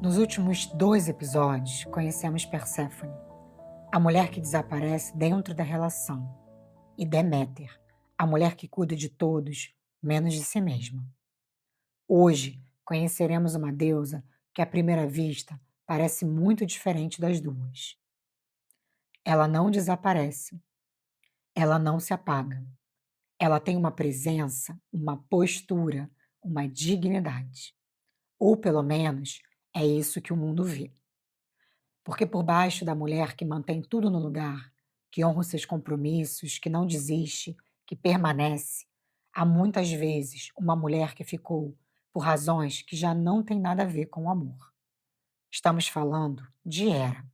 Nos últimos 2 episódios, conhecemos Perséfone, a mulher que desaparece dentro da relação, e Deméter, a mulher que cuida de todos, menos de si mesma. Hoje, conheceremos uma deusa que, à primeira vista, parece muito diferente das duas. Ela não desaparece, ela não se apaga. Ela tem uma presença, uma postura, uma dignidade. Ou, pelo menos, é isso que o mundo vê. Porque por baixo da mulher que mantém tudo no lugar, que honra os seus compromissos, que não desiste, que permanece, há muitas vezes uma mulher que ficou por razões que já não têm nada a ver com o amor. Estamos falando de Hera.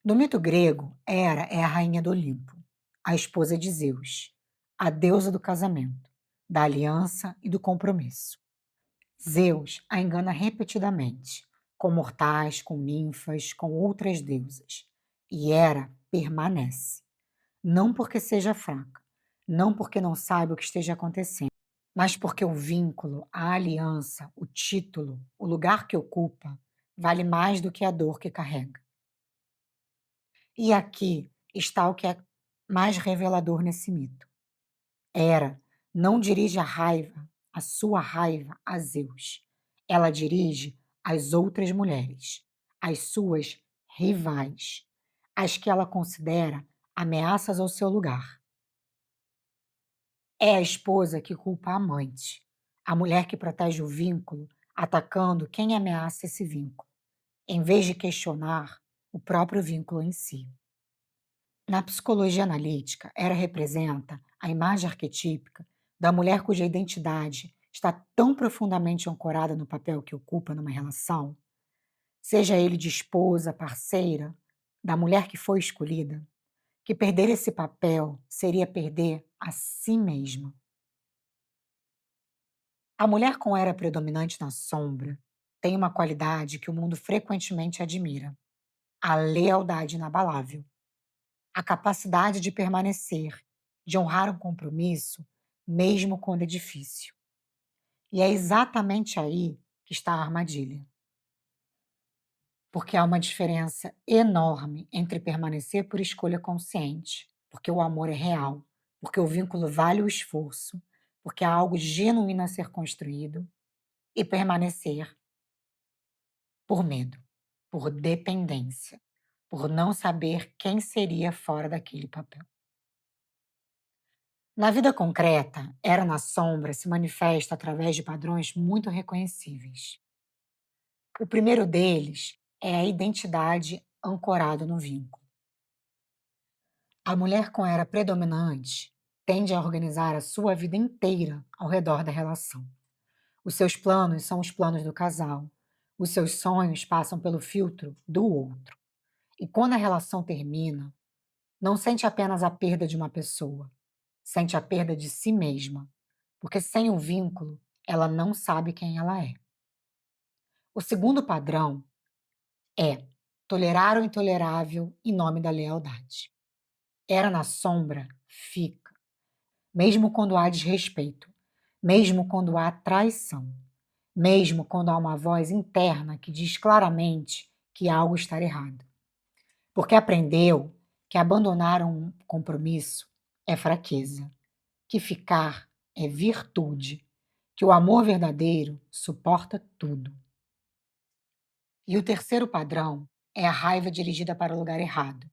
No mito grego, Hera é a rainha do Olimpo, a esposa de Zeus, a deusa do casamento, da aliança e do compromisso. Zeus a engana repetidamente, com mortais, com ninfas, com outras deusas. E Hera permanece. Não porque seja fraca, não porque não saiba o que esteja acontecendo, mas porque o vínculo, a aliança, o título, o lugar que ocupa, vale mais do que a dor que carrega. E aqui está o que é mais revelador nesse mito. Hera não dirige a sua raiva a Zeus. Ela dirige às outras mulheres, as suas rivais, as que ela considera ameaças ao seu lugar. É a esposa que culpa a amante, a mulher que protege o vínculo, atacando quem ameaça esse vínculo, em vez de questionar o próprio vínculo em si. Na psicologia analítica, Hera representa a imagem arquetípica da mulher cuja identidade está tão profundamente ancorada no papel que ocupa numa relação, seja ele de esposa, parceira, da mulher que foi escolhida, que perder esse papel seria perder a si mesma. A mulher com Hera predominante na sombra tem uma qualidade que o mundo frequentemente admira: a lealdade inabalável. A capacidade de permanecer, de honrar um compromisso, mesmo quando é difícil. E é exatamente aí que está a armadilha. Porque há uma diferença enorme entre permanecer por escolha consciente, porque o amor é real, porque o vínculo vale o esforço, porque há algo genuíno a ser construído, e permanecer por medo, por dependência, por não saber quem seria fora daquele papel. Na vida concreta, Era na sombra se manifesta através de padrões muito reconhecíveis. O primeiro deles é a identidade ancorada no vínculo. A mulher com era predominante tende a organizar a sua vida inteira ao redor da relação. Os seus planos são os planos do casal. Os seus sonhos passam pelo filtro do outro. E quando a relação termina, não sente apenas a perda de uma pessoa, sente a perda de si mesma, porque sem o vínculo, ela não sabe quem ela é. O segundo padrão é tolerar o intolerável em nome da lealdade. Era na sombra, fica, mesmo quando há desrespeito, mesmo quando há traição, mesmo quando há uma voz interna que diz claramente que algo está errado. Porque aprendeu que abandonar um compromisso é fraqueza, que ficar é virtude, que o amor verdadeiro suporta tudo. E o terceiro padrão é a raiva dirigida para o lugar errado.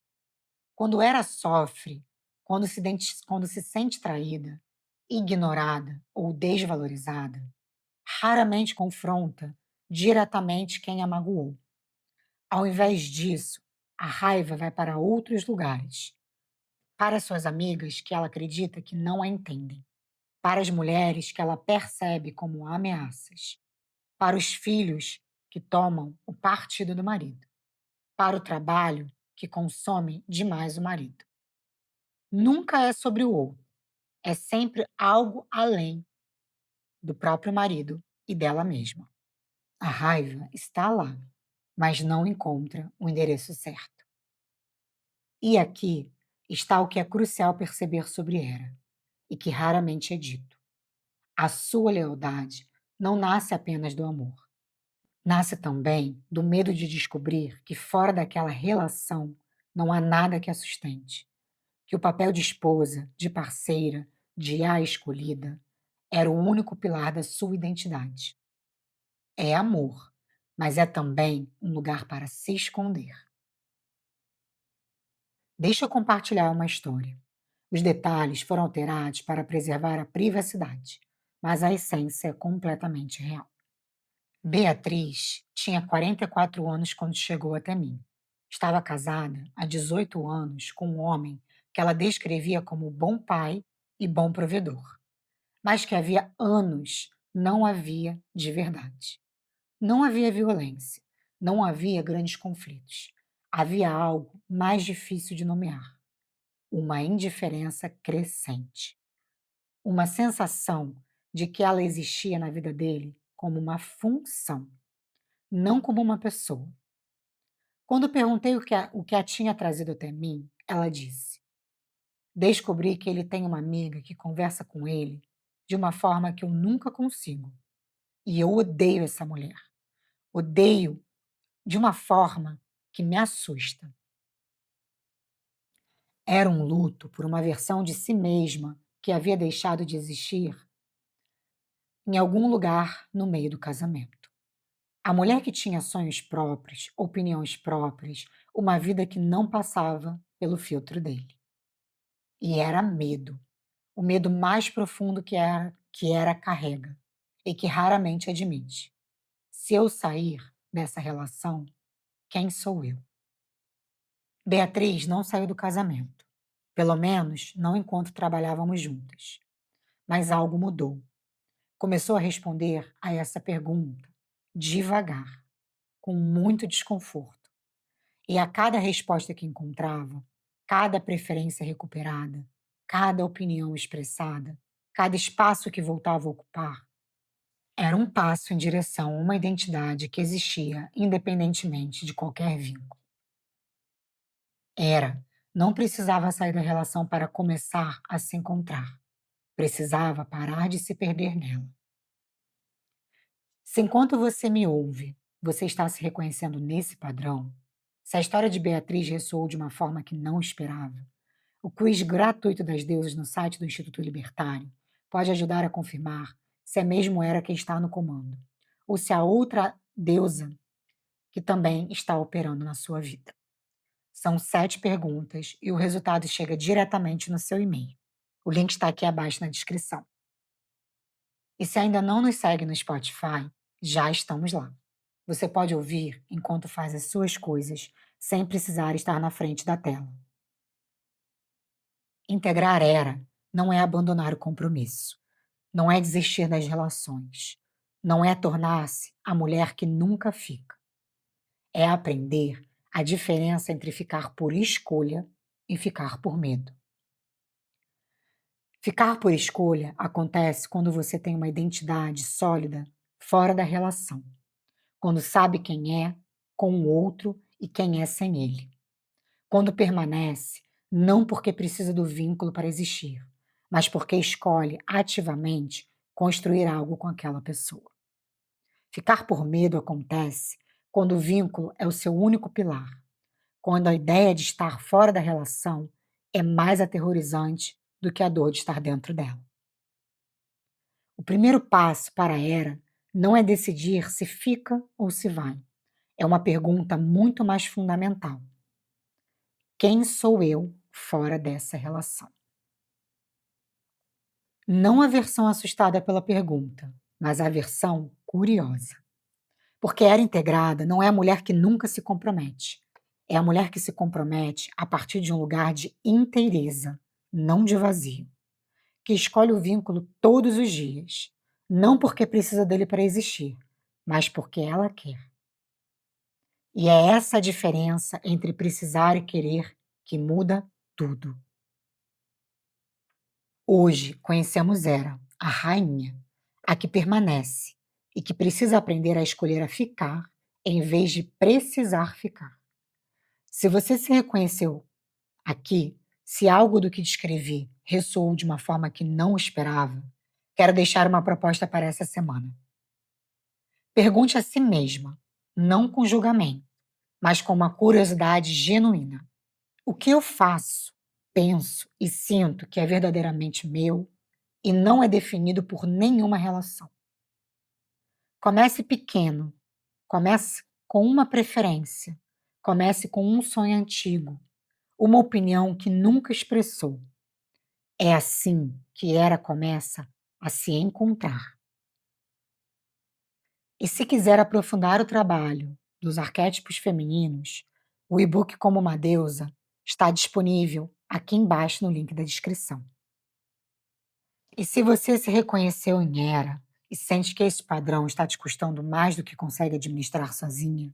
Quando Hera sofre, quando se sente traída, ignorada ou desvalorizada, raramente confronta diretamente quem a magoou. Ao invés disso, a raiva vai para outros lugares, para suas amigas que ela acredita que não a entendem, para as mulheres que ela percebe como ameaças, para os filhos que tomam o partido do marido, para o trabalho que consome demais o marido. Nunca é sobre o outro, é sempre algo além do próprio marido e dela mesma. A raiva está lá, mas não encontra o endereço certo. E aqui está o que é crucial perceber sobre Hera, e que raramente é dito. A sua lealdade não nasce apenas do amor. Nasce também do medo de descobrir que fora daquela relação não há nada que a sustente, que o papel de esposa, de parceira, de a escolhida, era o único pilar da sua identidade. É amor, mas é também um lugar para se esconder. Deixa eu compartilhar uma história. Os detalhes foram alterados para preservar a privacidade, mas a essência é completamente real. Beatriz tinha 44 anos quando chegou até mim. Estava casada há 18 anos com um homem que ela descrevia como bom pai e bom provedor, mas que havia anos não havia de verdade. Não havia violência, não havia grandes conflitos. Havia algo mais difícil de nomear: uma indiferença crescente. Uma sensação de que ela existia na vida dele como uma função, não como uma pessoa. Quando perguntei o que a tinha trazido até mim, ela disse: descobri que ele tem uma amiga que conversa com ele de uma forma que eu nunca consigo. E eu odeio essa mulher. Odeio de uma forma que me assusta. Era um luto por uma versão de si mesma que havia deixado de existir em algum lugar no meio do casamento. A mulher que tinha sonhos próprios, opiniões próprias, uma vida que não passava pelo filtro dele. E era medo, o medo mais profundo que era carrega e que raramente admite. Se eu sair dessa relação, quem sou eu? Beatriz não saiu do casamento. Pelo menos não enquanto trabalhávamos juntas. Mas algo mudou. Começou a responder a essa pergunta devagar, com muito desconforto. E a cada resposta que encontrava, cada preferência recuperada, cada opinião expressada, cada espaço que voltava a ocupar, era um passo em direção a uma identidade que existia independentemente de qualquer vínculo. Era, não precisava sair da relação para começar a se encontrar. Precisava parar de se perder nela. Se enquanto você me ouve, você está se reconhecendo nesse padrão, se a história de Beatriz ressoou de uma forma que não esperava, o quiz gratuito das deusas no site do Instituto Libertário pode ajudar a confirmar se é mesmo Hera quem está no comando, ou se há outra deusa que também está operando na sua vida. São 7 perguntas e o resultado chega diretamente no seu e-mail. O link está aqui abaixo na descrição. E se ainda não nos segue no Spotify, já estamos lá. Você pode ouvir enquanto faz as suas coisas, sem precisar estar na frente da tela. Integrar era não é abandonar o compromisso, não é desistir das relações, não é tornar-se a mulher que nunca fica. É aprender a diferença entre ficar por escolha e ficar por medo. Ficar por escolha acontece quando você tem uma identidade sólida fora da relação, quando sabe quem é com o outro e quem é sem ele. Quando permanece, não porque precisa do vínculo para existir, mas porque escolhe ativamente construir algo com aquela pessoa. Ficar por medo acontece quando o vínculo é o seu único pilar, quando a ideia de estar fora da relação é mais aterrorizante do que a dor de estar dentro dela. O primeiro passo para a Era não é decidir se fica ou se vai. É uma pergunta muito mais fundamental. Quem sou eu fora dessa relação? Não a versão assustada pela pergunta, mas a versão curiosa. Porque Era integrada não é a mulher que nunca se compromete. É a mulher que se compromete a partir de um lugar de inteireza, não de vazio. Que escolhe o vínculo todos os dias, não porque precisa dele para existir, mas porque ela quer. E é essa a diferença entre precisar e querer que muda tudo. Hoje conhecemos Hera, a rainha, a que permanece e que precisa aprender a escolher a ficar em vez de precisar ficar. Se você se reconheceu aqui, se algo do que descrevi ressoou de uma forma que não esperava, quero deixar uma proposta para essa semana. Pergunte a si mesma, não com julgamento, mas com uma curiosidade genuína. O que eu faço, penso e sinto que é verdadeiramente meu e não é definido por nenhuma relação? Comece pequeno, comece com uma preferência, comece com um sonho antigo, uma opinião que nunca expressou. É assim que Era começa a se encontrar. E se quiser aprofundar o trabalho dos arquétipos femininos, o e-book Como uma Deusa está disponível aqui embaixo no link da descrição. E se você se reconheceu em Hera e sente que esse padrão está te custando mais do que consegue administrar sozinha,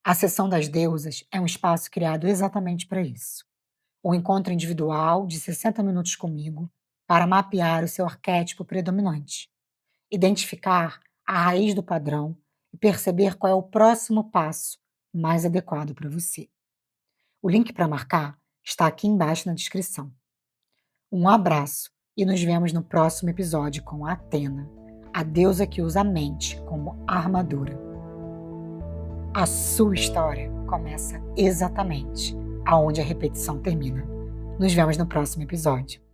a Sessão das Deusas é um espaço criado exatamente para isso. Um encontro individual de 60 minutos comigo para mapear o seu arquétipo predominante, identificar a raiz do padrão e perceber qual é o próximo passo mais adequado para você. O link para marcar está aqui embaixo na descrição. Um abraço e nos vemos no próximo episódio com a Atena, a deusa que usa a mente como armadura. A sua história começa exatamente aonde a repetição termina. Nos vemos no próximo episódio.